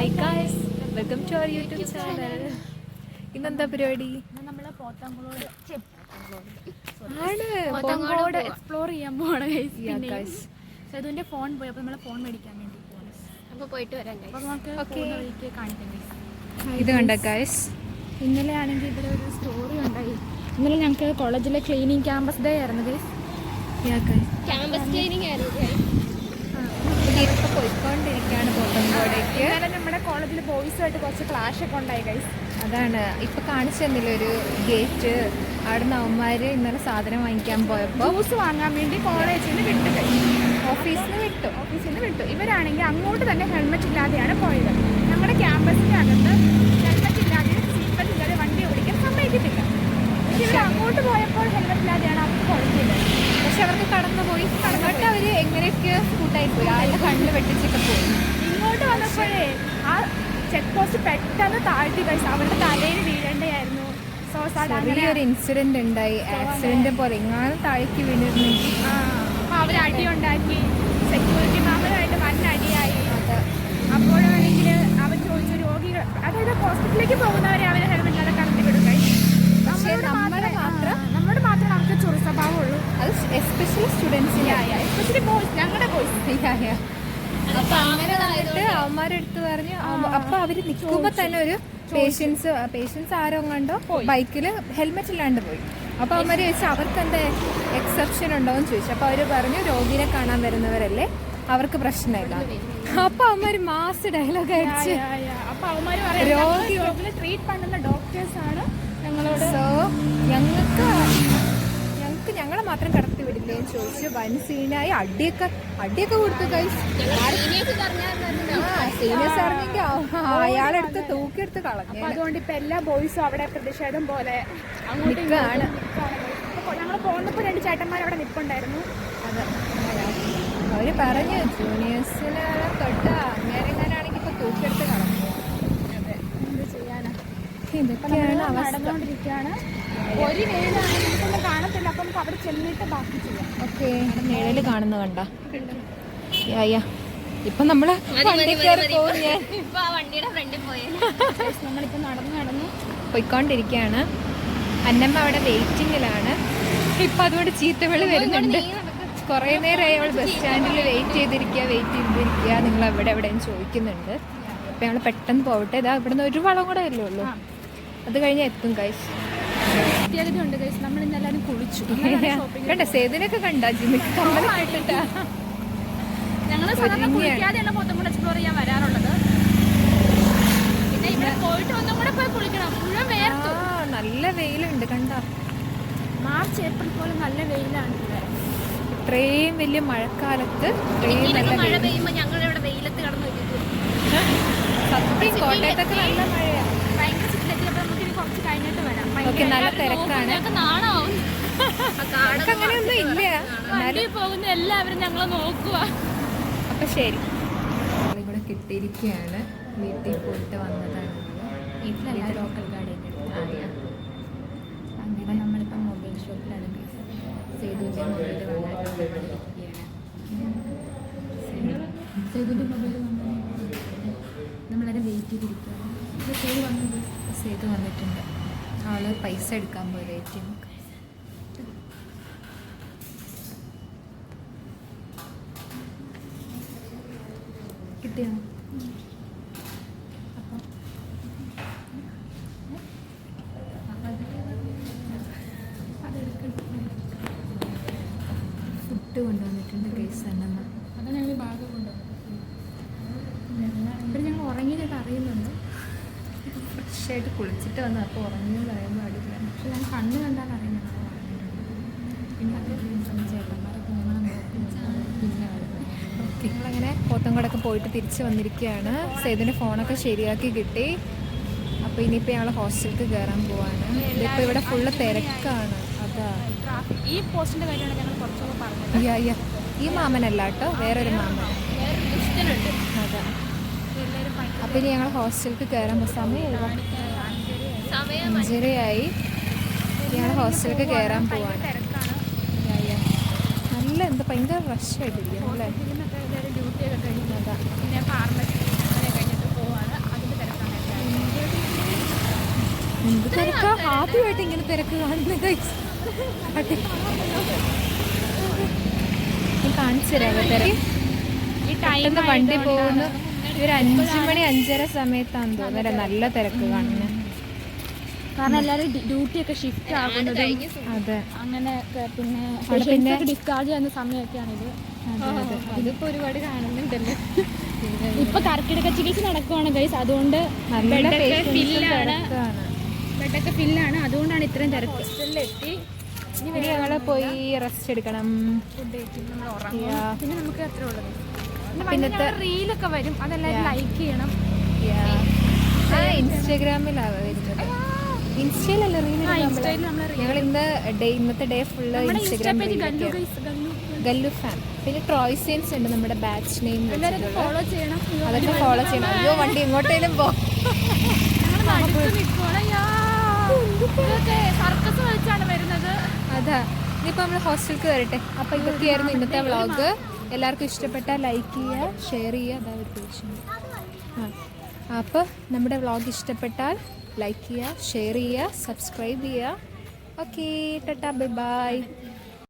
Hi guys, welcome to our YouTube channel. ഇന്നെന്താ പരിപാടി? നമ്മള് പോത്തങ്കോട് എക്സ്പ്ലോർ ചെയ്യാൻ പോവാണ് ഗൈസ്. സേതുവിന്റെ ഫോൺ പോയി, അപ്പൊ നമ്മളെ ഫോൺ മേടിക്കാൻ വേണ്ടി പോവാണ്. അപ്പൊ പോയിട്ട് വരാം ഗൈസ്. നമുക്ക് കാണിക്കാം ഗൈസ്. ഇത് കണ്ട ഗൈസ്, ഇന്നലെ ആണെങ്കിൽ ഇവിടെ ഒരു സ്റ്റോറി ഉണ്ടായി. ഇന്നലെ ഞങ്ങൾക്ക് കോളേജിലെ ക്ലീനിങ് ക്യാമ്പസ് ഡേ ആയിരുന്നു ഗൈസ്. ക്യാമ്പസ് ക്ലീനിങ് ആയിരുന്നു. ഇപ്പൊ പോയിക്കൊണ്ടിരിക്കുകയാണ് പോത്തങ്കോടേക്ക്. ഇന്നലെ നമ്മുടെ കോളേജിൽ ബോയ്സുമായിട്ട് കുറച്ച് ക്ലാഷ് ഒക്കെ ഉണ്ടായി ഗൈസ്. അതാണ് ഇപ്പൊ കാണിച്ചു തന്നില്ല ഒരു ഗേറ്റ്. അവിടെ നവന്മാര് ഇന്നലെ സാധനം വാങ്ങിക്കാൻ പോയപ്പോ ജ്യൂസ് വാങ്ങാൻ വേണ്ടി കോളേജിൽ നിന്ന് വിട്ടു ഗൈസ്. ഓഫീസിൽ നിന്ന് വിട്ടു. ഇവരാണെങ്കിൽ അങ്ങോട്ട് തന്നെ ഹെൽമെറ്റ് ഇല്ലാതെയാണ് പോയത്. നമ്മുടെ ക്യാമ്പസിന്റെ അകത്ത് ഹെൽമെറ്റ് ഇല്ലാതെ സീറ്റ് ബെൽറ്റ് ഇല്ലാതെ വണ്ടി ഓടിക്കാൻ സമ്മതിക്കത്തില്ല. ഇവർ അങ്ങോട്ട് പോയപ്പോൾ ഹെൽമെറ്റ് ഇല്ലാതെയാണ് അവർക്ക് കുഴപ്പമില്ല. പക്ഷെ അവർക്ക് കടന്നുപോയി. കടന്നിട്ട് അവര് എങ്ങനെയൊക്കെയോ സ്കൂട്ടായി പോയി. ആളുടെ കണ്ണിൽ വെട്ടിച്ചൊക്കെ പോയി. ഇങ്ങോട്ട് വന്നപ്പോഴേ ആ ചെക്ക് പോസ്റ്റ് പെട്ടെന്ന് താഴ്ത്തി ഗൈസ്. അവരുടെ തലയിൽ വീഴേണ്ടയായിരുന്നു. ചെറിയൊരു ഇൻസിഡന്റ് ഉണ്ടായി, ആക്സിഡന്റ് പോലെ. എങ്ങാനും താഴേക്ക് വീണിരുന്നെങ്കിൽ അവർ അടി ഉണ്ടാക്കി. സെക്യൂരിറ്റി മാമനുമായിട്ട് വൻ അടിയായി. അപ്പോഴാണെങ്കിൽ അവൻ ചോദിച്ചു രോഗികൾ, അതായത് ഹോസ്പിറ്റലിലേക്ക് പോകുന്നവരെ അവരെ ഹെൽമെറ്റ് ഇല്ലാതെ കടത്തി വിടും. നമ്മളോട് മാത്രമേ നമുക്ക് ചൊറു സ്വഭാവമുള്ളൂ. അത് എസ്പെഷ്യലി സ്റ്റുഡൻസിന്, എസ്പെഷ്യലി ബോയ്സ്, ഞങ്ങളുടെ ബോയ്സ്. അപ്പൊ അങ്ങനെ വന്നിട്ട് അവന്മാരെടുത്ത് പറഞ്ഞു. അപ്പൊ അവര് നിൽക്കുമ്പോ തന്നെ ഒരു പേഷ്യൻസ് ആരോ കണ്ടോ ബൈക്കില് ഹെൽമെറ്റ് ഇല്ലാണ്ട് പോയി. അപ്പൊ അവന്മാര് ചോദിച്ചു അവർക്ക് എന്താ എക്സെപ്ഷൻ ഉണ്ടോന്ന് ചോദിച്ചു. അപ്പൊ അവര് പറഞ്ഞു രോഗിനെ കാണാൻ വരുന്നവരല്ലേ, അവർക്ക് പ്രശ്നമില്ല. അപ്പൊ അവന്മാര് മാസ് ഡയലോഗ് അയച്ചു. രോഗികളെ ട്രീറ്റ് பண்ணுന്ന ഡോക്ടേഴ്സ് ആണ് ഞങ്ങളോട്. സോ ഞങ്ങളെ മാത്രം കടത്തി വിടില്ലേന്ന് ചോദിച്ചു. വൻ സീനായി. അടിയൊക്കെ കൊടുത്തു ഗൈസ്. സീനിയേഴ്സ് അറിഞ്ഞെങ്കിൽ അയാളെടുത്ത് തൂക്കിയെടുത്ത് കളഞ്ഞു. അതുകൊണ്ട് ഇപ്പൊ എല്ലാ ബോയ്സും അവിടെ പ്രതിഷേധം പോലെ നിൽക്കുകയാണ്. ഞങ്ങൾ പോകുന്നപ്പോ രണ്ട് ചേട്ടന്മാർ അവിടെ നിൽപ്പുണ്ടായിരുന്നു. അതെ, അവര് പറഞ്ഞു ജൂനിയേഴ്സിന് തൊട്ട് അങ്ങനെയാണെങ്കിൽ ഇപ്പൊ തൂക്കിയെടുത്ത് കളഞ്ഞു. അതെ, എന്ത് ചെയ്യാനാ. ഇതൊക്കെയാണ് അവസ്ഥ. നടന്നുകൊണ്ടിരിക്കുകയാണ്. ഒരു വെയിലാണ്, നമുക്കൊന്നും കാണത്തില്ല. അപ്പൊ നമുക്ക് അവിടെ ചെന്നിട്ട് ബാക്കി ചെയ്യാം. ഓക്കെ, നിഴല് കാണുന്ന കണ്ട. ഇപ്പൊ നമ്മള് വണ്ടി കയറി പോകും. നമ്മളിപ്പോ നടന്നു പോയിക്കൊണ്ടിരിക്കുകയാണ്. അന്നമ്മ അവിടെ വെയിറ്റിങ്ങിലാണ്. ഇപ്പൊ അതുകൊണ്ട് ചീത്തവിളി വരുന്നുണ്ട്. കുറെ നേരമായി അവൾ ബസ് സ്റ്റാൻഡിൽ വെയിറ്റ് ചെയ്തിരിക്കുക. നിങ്ങൾ എവിടെയും ചോദിക്കുന്നുണ്ട്. അപ്പൊ ഞങ്ങൾ പെട്ടെന്ന് പോവട്ടെ. ഇതാ ഇവിടുന്ന് ഒരു വളം കൂടെ അല്ലേ ഉള്ളൂ, അത് കഴിഞ്ഞാൽ എത്തും ഗൈസ്. പ്രത്യേകതയുണ്ട് ഗൈസ്, നമ്മൾ ഇന്നെല്ലാവരും കുളിച്ചു. കണ്ട സേതുവിനൊക്കെ കണ്ടാ ഞങ്ങൾ സാധാരണ കുളിക്കാതെയാണ് പോത്തങ്കോട് എക്സ്പ്ലോർ ചെയ്യാൻ വരാറുള്ളത്. പിന്നെ ഇവിടെ പോയിട്ട് ഒന്നും കൂടെ പോയി കുളിക്കണം. മുഴുവൻ വേർത്തു. നല്ല വെയിലുണ്ട് കണ്ട. മാർച്ച് ഏപ്രിൽ പോലെ നല്ല വെയിലാണ് ഇവിടെ. ഇത്രയും വലിയ മഴക്കാലത്ത് മഴ പെയ്യുമ്പോൾ ഞങ്ങൾ ഇവിടെ വെയിലത്ത് കടന്നു. സത്യം കോട്ടയത്തൊക്കെ നല്ല മഴയാണ്. ഭയങ്കര ചുറ്റിലെത്തി. അപ്പൊ നമുക്ക് ഇനി കുറച്ച് കഴിഞ്ഞിട്ട് വരാം. നല്ല തിരക്കാണ്. നാണാവും. അങ്ങനെയൊന്നും ഇല്ല. പോകുന്ന എല്ലാവരും ഞങ്ങളെ നോക്കുക. അപ്പൊ ശരി, ഇവിടെ കിട്ടിയിരിക്കുകയാണ്. വീട്ടിൽ പോയിട്ട് വന്നതാണ്. വീട്ടിലല്ല, ലോക്കൽ ഗാർഡിയൻ്റെ അടുത്ത്. അങ്ങനെ നമ്മളിപ്പോൾ മൊബൈൽ ഷോപ്പിലാണ്. സേതുവിൻ്റെ മൊബൈൽ വാങ്ങാൻ. സേതുവിൻ്റെ മൊബൈൽ വാങ്ങാൻ നമ്മളതിനെ വെയിറ്റ് ചെയ്തിരിക്കുകയാണ്. സേതു വന്നിട്ടുണ്ട്. ആള് പൈസ എടുക്കാൻ പോയത് ATM. കിട്ടിയോ? ഫുഡ് കൊണ്ടുവന്നിട്ടുണ്ട് കേസ് അന്നമ്മ. അത് ഞങ്ങൾ ഭാഗം കൊണ്ടുവന്നു. ഇവിടെ ഞങ്ങൾ ഉറങ്ങിയത് അറിയുന്നുണ്ട്. ഫ്രഷായിട്ട് കുളിച്ചിട്ട് വന്നു. അപ്പോൾ ഉറങ്ങിയെന്ന് പറയാൻ പാടില്ല. പക്ഷെ ഞാൻ കണ്ണ് കണ്ടാൽ അറിയുന്നത്. പിന്നെ അത് ചേട്ടന്മാരൊക്കെ നമ്മളെ പിന്നെ ഓക്കെ, ഞങ്ങളങ്ങനെ പോത്തങ്കോടൊക്കെ പോയിട്ട് തിരിച്ച് വന്നിരിക്കുകയാണ്. സേതുവിൻ്റെ ഫോണൊക്കെ ശരിയാക്കി കിട്ടി. അപ്പോൾ ഇനിയിപ്പോൾ ഞങ്ങൾ ഹോസ്റ്റലിലേക്ക് കയറാൻ പോവാണ്. ഇതിപ്പോൾ ഇവിടെ ഫുള്ള് തിരക്കാണ്. അതാ ഈ പോസ്റ്റിൻ്റെ കാര്യമാണ് ഞങ്ങൾ കുറച്ചൊക്കെ പറഞ്ഞത്. ഈ മാമനല്ല കേട്ടോ, വേറൊരു മാമൻ. അതാ. അപ്പോൾ ഇനി ഞങ്ങൾ ഹോസ്റ്റലിലേക്ക് കയറാൻ സമയം 5:30 ഞങ്ങൾ ഹോസ്റ്റലിലേക്ക് കയറാൻ പോവാണ്. നല്ല എന്താ ഭയങ്കര റഷ് ആയിട്ടിരിക്കും അല്ലേ. ഡ്യൂട്ടിയൊക്കെ കഴിഞ്ഞതാ. പിന്നെ ഫാർമസി കഴിഞ്ഞിട്ട് പോവാണ്. എന്ത് തിരക്കാ, ആദ്യമായിട്ട് ഇങ്ങനെ തിരക്ക് കാണുന്നത് guys. ഞാൻ കാണിച്ചു തരാം തിരക്ക്. ഈ പെട്ടെന്ന് വണ്ടി പോകുന്നു. ഒരു 5 മണി 5:30 സമയത്താന്ന് തോന്നുന്നത് നല്ല തിരക്ക് കാണുന്നത്. കാരണം എല്ലാവരും ഡ്യൂട്ടി ഒക്കെ ഷിഫ്റ്റ് ആകുന്നത്. അതെ, അങ്ങനെ പിന്നെ ഡിസ്ചാർജ് ചെയ്യുന്ന സമയമൊക്കെയാണിത്. അതിപ്പോ ഒരുപാട് കാണുന്നുണ്ടല്ലോ. ഇപ്പൊ കർക്കിടക ചികിത്സ നടക്കുവാണ് ഗൈസ്, അതുകൊണ്ട് ബെഡൊക്കെ ഫില്ലാണ്. അതുകൊണ്ടാണ് ഇത്രയും തിരക്ക്. ഹോസ്റ്റലിലെത്തി ഇനി ഞങ്ങള് പോയി റെസ്റ്റ് എടുക്കണം. പിന്നെ നമുക്ക് എത്ര ഉള്ളത്. പിന്നത്തെ റീലൊക്കെ വരും, അതെല്ലാവരും ലൈക്ക് ചെയ്യണം. ഇൻസ്റ്റാഗ്രാമിലാണ് വരുന്നത്. ഇൻസ്റ്റയിലല്ല റീൽ. ഞങ്ങൾ ഇന്നത്തെ ഡേ ഫുള്ള് ഇൻസ്റ്റാഗ്രാമിൽ ഗല്ലു ഫാൻ. പിന്നെ ട്രോയ്സെയിൻസ് ഉണ്ട് നമ്മുടെ ബാച്ച് നെയിം. ഫോളോ ചെയ്യണം, അതൊക്കെ ഫോളോ ചെയ്യണം. അയ്യോ വണ്ടി എങ്ങോട്ടേലും പോ. സർക്കസ് വെച്ചാണ് വരുന്നത്. അതാ, ഇനിയിപ്പോൾ നമ്മൾ ഹോസ്റ്റലിലേക്ക് വരട്ടെ. അപ്പോൾ ഇതൊക്കെയായിരുന്നു ഇന്നത്തെ വ്ളോഗ്. എല്ലാവർക്കും ഇഷ്ടപ്പെട്ടാൽ ലൈക്ക് ചെയ്യുക, ഷെയർ ചെയ്യുക. അതാ ഒരു പേജ്. അപ്പോൾ നമ്മുടെ വ്ളോഗ് ഇഷ്ടപ്പെട്ടാൽ ലൈക്ക് ചെയ്യുക, ഷെയർ ചെയ്യുക, സബ്സ്ക്രൈബ് ചെയ്യുക. Okay, Tata, bye bye.